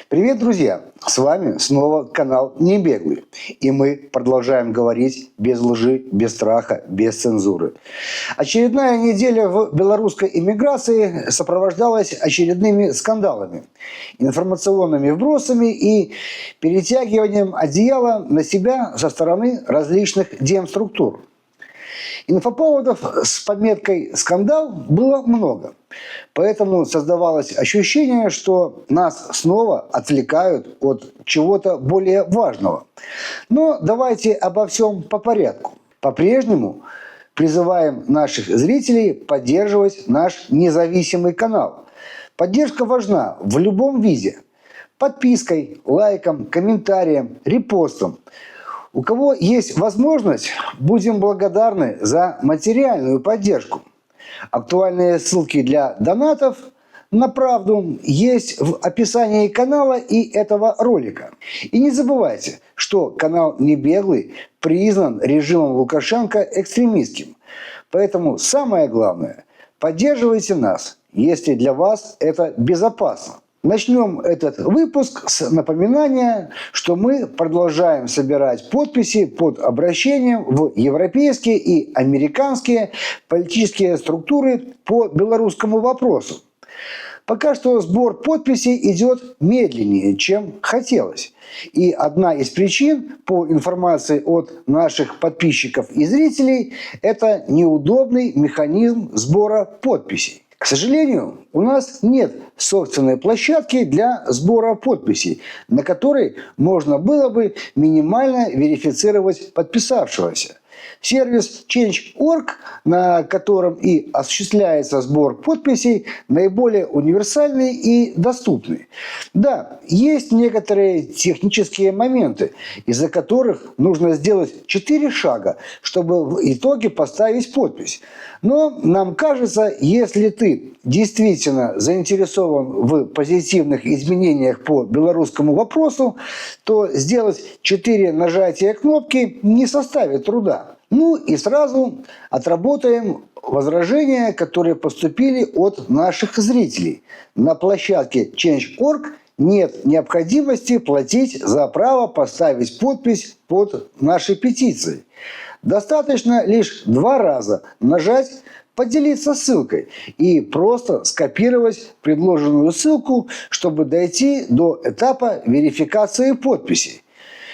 Привет, друзья! С вами снова канал «Не беглый». И мы продолжаем говорить без лжи, без страха, без цензуры. Очередная неделя в белорусской эмиграции сопровождалась очередными скандалами, информационными вбросами и перетягиванием одеяла на себя со стороны различных демструктур. Инфоповодов с пометкой «Скандал» было много. Поэтому создавалось ощущение, что нас снова отвлекают от чего-то более важного. Но давайте обо всем по порядку. По-прежнему призываем наших зрителей поддерживать наш независимый канал. Поддержка важна в любом виде. Подпиской, лайком, комментарием, репостом. У кого есть возможность, будем благодарны за материальную поддержку. Актуальные ссылки для донатов на правду есть в описании канала и этого ролика. И не забывайте, что канал «Не беглый» признан режимом Лукашенко экстремистским. Поэтому самое главное – поддерживайте нас, если для вас это безопасно. Начнем этот выпуск с напоминания, что мы продолжаем собирать подписи под обращением в европейские и американские политические структуры по белорусскому вопросу. Пока что сбор подписей идет медленнее, чем хотелось. И одна из причин, по информации от наших подписчиков и зрителей, это неудобный механизм сбора подписей. К сожалению, у нас нет собственной площадки для сбора подписей, на которой можно было бы минимально верифицировать подписавшегося. Сервис Change.org, на котором и осуществляется сбор подписей, наиболее универсальный и доступный. Да, есть некоторые технические моменты, из-за которых нужно сделать 4 шага, чтобы в итоге поставить подпись. Но нам кажется, если ты действительно заинтересован в позитивных изменениях по белорусскому вопросу, то сделать 4 нажатия кнопки не составит труда. Ну и сразу отработаем возражения, которые поступили от наших зрителей. На площадке Change.org нет необходимости платить за право поставить подпись под нашей петицией. Достаточно лишь 2 раза нажать «Поделиться ссылкой» и просто скопировать предложенную ссылку, чтобы дойти до этапа верификации подписей.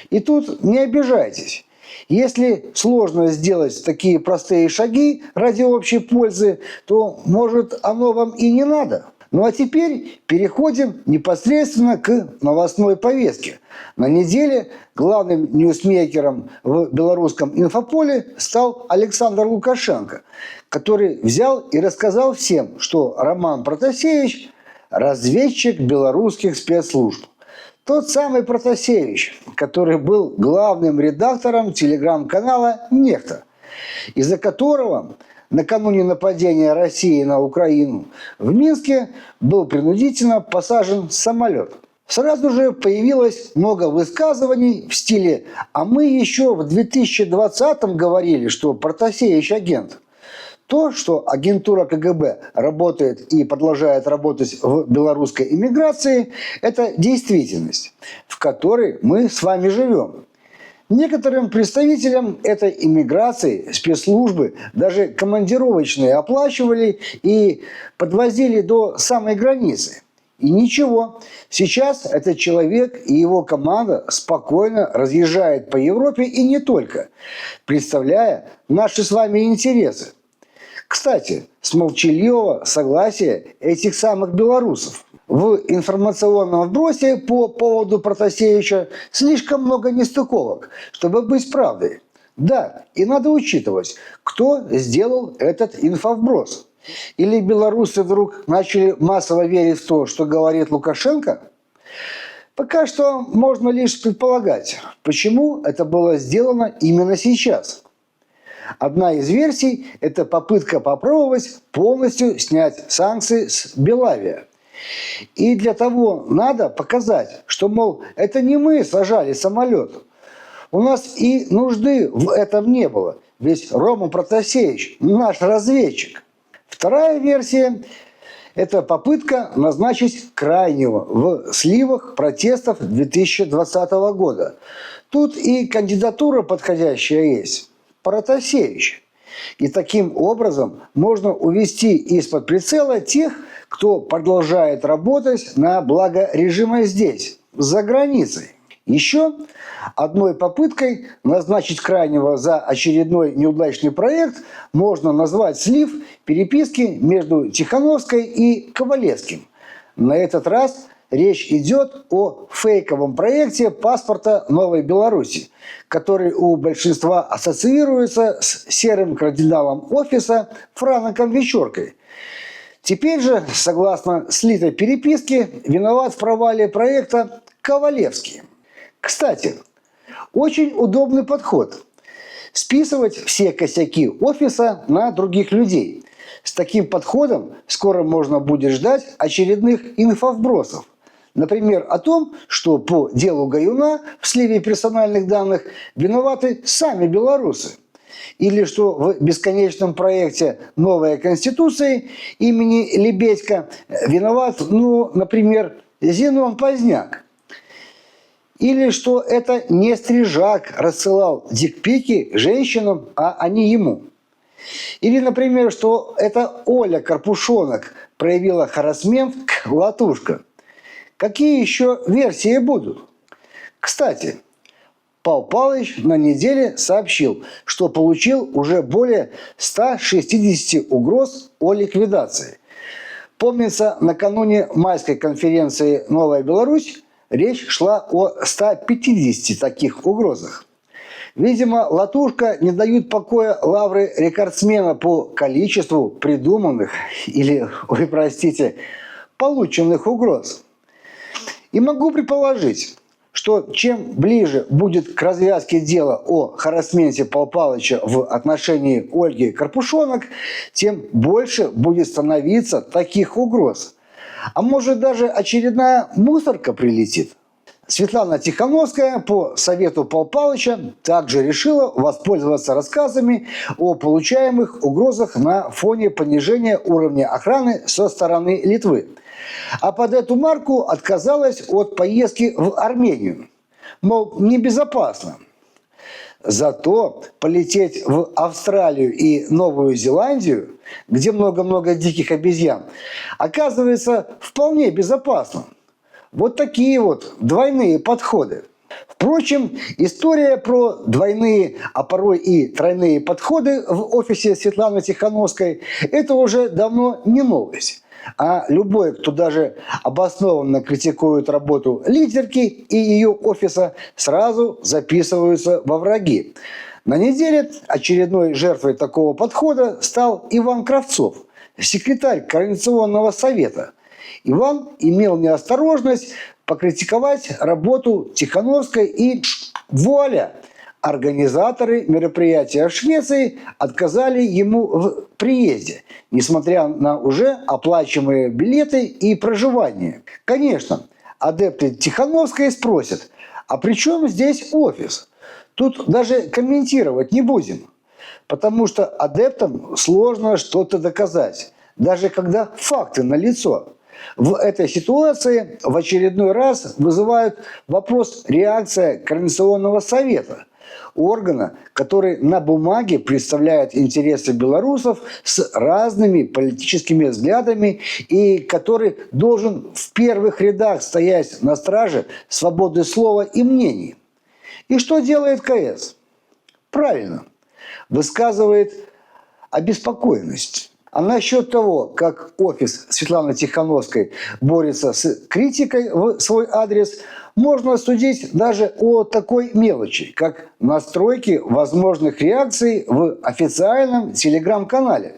И тут не обижайтесь. Если сложно сделать такие простые шаги ради общей пользы, то, может, оно вам и не надо. Ну а теперь переходим непосредственно к новостной повестке. На неделе главным ньюсмейкером в белорусском инфополе стал Александр Лукашенко, который взял и рассказал всем, что Роман Протасевич – разведчик белорусских спецслужб. Тот самый Протасевич, который был главным редактором телеграм-канала «Нехта», из-за которого накануне нападения России на Украину в Минске был принудительно посажен самолет. Сразу же появилось много высказываний в стиле «А мы еще в 2020-м говорили, что Протасевич агент». То, что агентура КГБ работает и продолжает работать в белорусской эмиграции, это действительность, в которой мы с вами живем. Некоторым представителям этой эмиграции спецслужбы даже командировочные оплачивали и подвозили до самой границы. И ничего, сейчас этот человек и его команда спокойно разъезжают по Европе и не только, представляя наши с вами интересы. Кстати, с молчаливого согласия этих самых белорусов. В информационном вбросе по поводу Протасевича слишком много нестыковок, чтобы быть правдой. Да, и надо учитывать, кто сделал этот инфовброс. Или белорусы вдруг начали массово верить в то, что говорит Лукашенко? Пока что можно лишь предполагать, почему это было сделано именно сейчас. Одна из версий – это попытка попробовать полностью снять санкции с Белавия. И для того надо показать, что, мол, это не мы сажали самолет. У нас и нужды в этом не было, ведь Рома Протасевич – наш разведчик. Вторая версия Это попытка назначить крайнего в сливах протестов 2020 года. Тут и кандидатура подходящая есть – Протасевич. И таким образом можно увести из-под прицела тех, кто продолжает работать на благо режима здесь, за границей. Еще одной попыткой назначить крайнего за очередной неудачный проект можно назвать слив переписки между Тихановской и Ковалевским. На этот раз речь идет о фейковом проекте паспорта Новой Беларуси, который у большинства ассоциируется с серым кардиналом офиса Франком Вечеркой. Теперь же, согласно слитой переписке, виноват в провале проекта Ковалевский. Кстати, очень удобный подход – списывать все косяки офиса на других людей. С таким подходом скоро можно будет ждать очередных инфовбросов. Например, о том, что по делу Гаюна в сливе персональных данных виноваты сами белорусы. Или что в бесконечном проекте «Новая Конституция» имени Лебедько виноват, например, Зенон Поздняк. Или что это не Стрижак рассылал дикпики женщинам, а они ему. Или, например, что это Оля Карпушонок проявила харассмент к Латушко. Какие еще версии будут? Кстати, Пал Палыч на неделе сообщил, что получил уже более 160 угроз о ликвидации. Помнится, накануне майской конференции «Новая Беларусь» речь шла о 150 таких угрозах. Видимо, Латушко не дают покоя лавры рекордсмена по количеству придуманных или, вы простите, полученных угроз. И могу предположить, что чем ближе будет к развязке дела о харассменте Пал Палыча в отношении Ольги Карпушонок, тем больше будет становиться таких угроз. А может, даже очередная мусорка прилетит? Светлана Тихановская по совету Пал Палыча также решила воспользоваться рассказами о получаемых угрозах на фоне понижения уровня охраны со стороны Литвы. А под эту марку отказалась от поездки в Армению. Мол, небезопасно. Зато полететь в Австралию и Новую Зеландию, где много-много диких обезьян, оказывается вполне безопасно. Вот такие вот двойные подходы. Впрочем, история про двойные, а порой и тройные подходы в офисе Светланы Тихановской – это уже давно не новость. А любой, кто даже обоснованно критикует работу лидерки и ее офиса, сразу записываются во враги. На неделе очередной жертвой такого подхода стал Иван Кравцов, секретарь Координационного совета. Иван имел неосторожность покритиковать работу Тихановской и вуаля! Организаторы мероприятия в Швеции отказали ему в приезде, несмотря на уже оплачиваемые билеты и проживание. Конечно, адепты Тихановской спросят, а при чем здесь офис? Тут даже комментировать не будем, потому что адептам сложно что-то доказать, даже когда факты налицо. В этой ситуации в очередной раз вызывают вопрос реакция Координационного совета, органа, который на бумаге представляет интересы белорусов с разными политическими взглядами и который должен в первых рядах стоять на страже свободы слова и мнений. И что делает КС? Правильно, высказывает обеспокоенность. А насчет того, как офис Светланы Тихановской борется с критикой в свой адрес, можно судить даже о такой мелочи, как настройки возможных реакций в официальном телеграм-канале.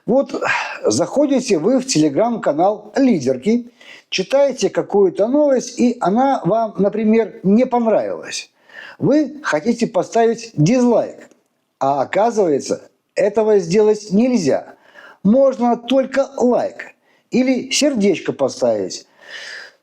Вот заходите вы в телеграм-канал лидерки, читаете какую-то новость, и она вам, например, не понравилась. Вы хотите поставить дизлайк, а оказывается, этого сделать нельзя. Можно только лайк или сердечко поставить.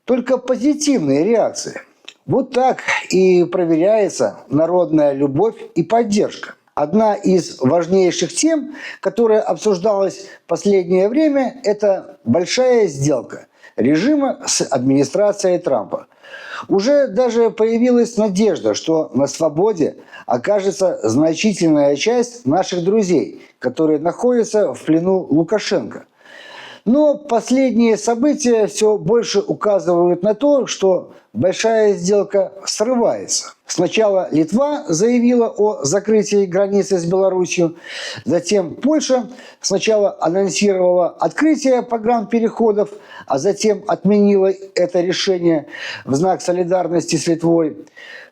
Только позитивные реакции. Вот так и проверяется народная любовь и поддержка. Одна из важнейших тем, которая обсуждалась в последнее время, это большая сделка режима с администрацией Трампа. Уже даже появилась надежда, что на свободе окажется значительная часть наших друзей, которые находятся в плену Лукашенко. Но последние события все больше указывают на то, что большая сделка срывается. Сначала Литва заявила о закрытии границы с Беларусью, затем Польша сначала анонсировала открытие погранпереходов, а затем отменила это решение в знак солидарности с Литвой.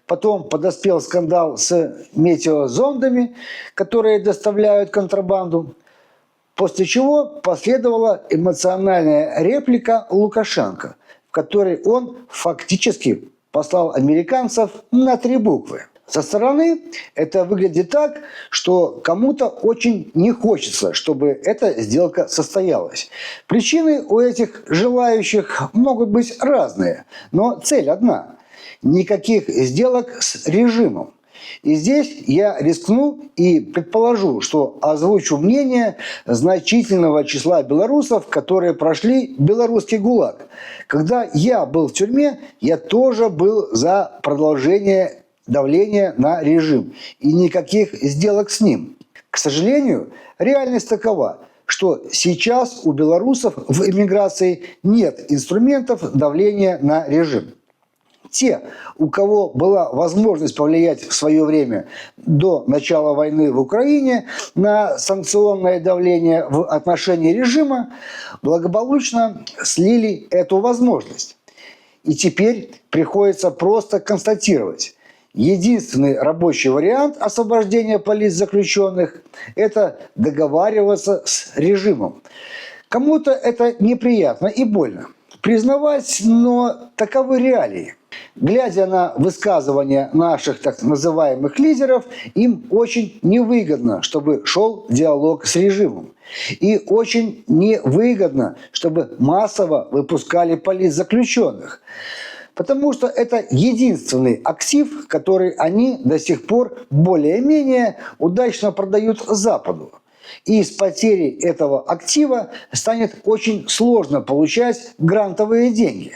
Потом подоспел скандал с метеозондами, которые доставляют контрабанду. После чего последовала эмоциональная реплика Лукашенко, в которой он фактически послал американцев на 3 буквы. Со стороны это выглядит так, что кому-то очень не хочется, чтобы эта сделка состоялась. Причины у этих желающих могут быть разные, но цель одна – никаких сделок с режимом. И здесь я рискну и предположу, что озвучу мнение значительного числа белорусов, которые прошли белорусский ГУЛАГ. Когда я был в тюрьме, я тоже был за продолжение давления на режим и никаких сделок с ним. К сожалению, реальность такова, что сейчас у белорусов в эмиграции нет инструментов давления на режим. Те, у кого была возможность повлиять в свое время до начала войны в Украине на санкционное давление в отношении режима, благополучно слили эту возможность. И теперь приходится просто констатировать. Единственный рабочий вариант освобождения политзаключенных – это договариваться с режимом. Кому-то это неприятно и больно признавать, но таковы реалии. Глядя на высказывания наших так называемых лидеров, им очень невыгодно, чтобы шел диалог с режимом. И очень невыгодно, чтобы массово выпускали политзаключенных. Потому что это единственный актив, который они до сих пор более-менее удачно продают Западу. И с потерей этого актива станет очень сложно получать грантовые деньги.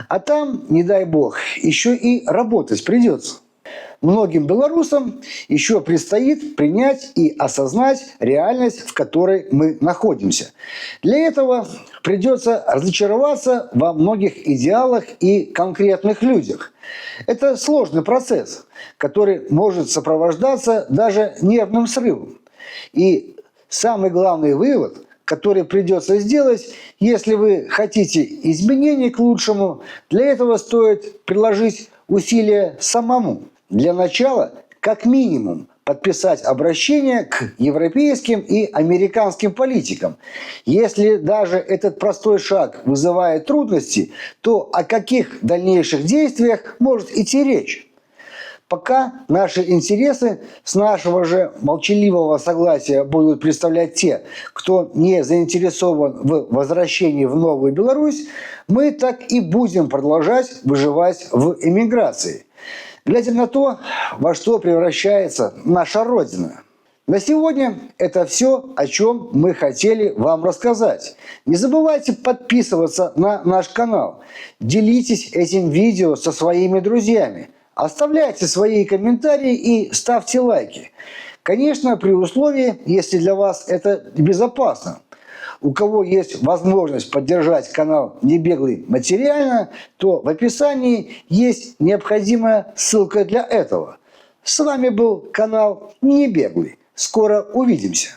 А там, не дай бог, еще и работать придется. Многим белорусам еще предстоит принять и осознать реальность, в которой мы находимся. Для этого придется разочароваться во многих идеалах и конкретных людях. Это сложный процесс, который может сопровождаться даже нервным срывом. И самый главный вывод, который придется сделать, если вы хотите изменений к лучшему, для этого стоит приложить усилия самому. Для начала, как минимум, подписать обращение к европейским и американским политикам. Если даже этот простой шаг вызывает трудности, то о каких дальнейших действиях может идти речь? Пока наши интересы с нашего же молчаливого согласия будут представлять те, кто не заинтересован в возвращении в Новую Беларусь, мы так и будем продолжать выживать в эмиграции. Глядя на то, во что превращается наша Родина. На сегодня это все, о чем мы хотели вам рассказать. Не забывайте подписываться на наш канал. Делитесь этим видео со своими друзьями. Оставляйте свои комментарии и ставьте лайки. Конечно, при условии, если для вас это безопасно. У кого есть возможность поддержать канал «Небеглый» материально, то в описании есть необходимая ссылка для этого. С вами был канал «Небеглый». Скоро увидимся.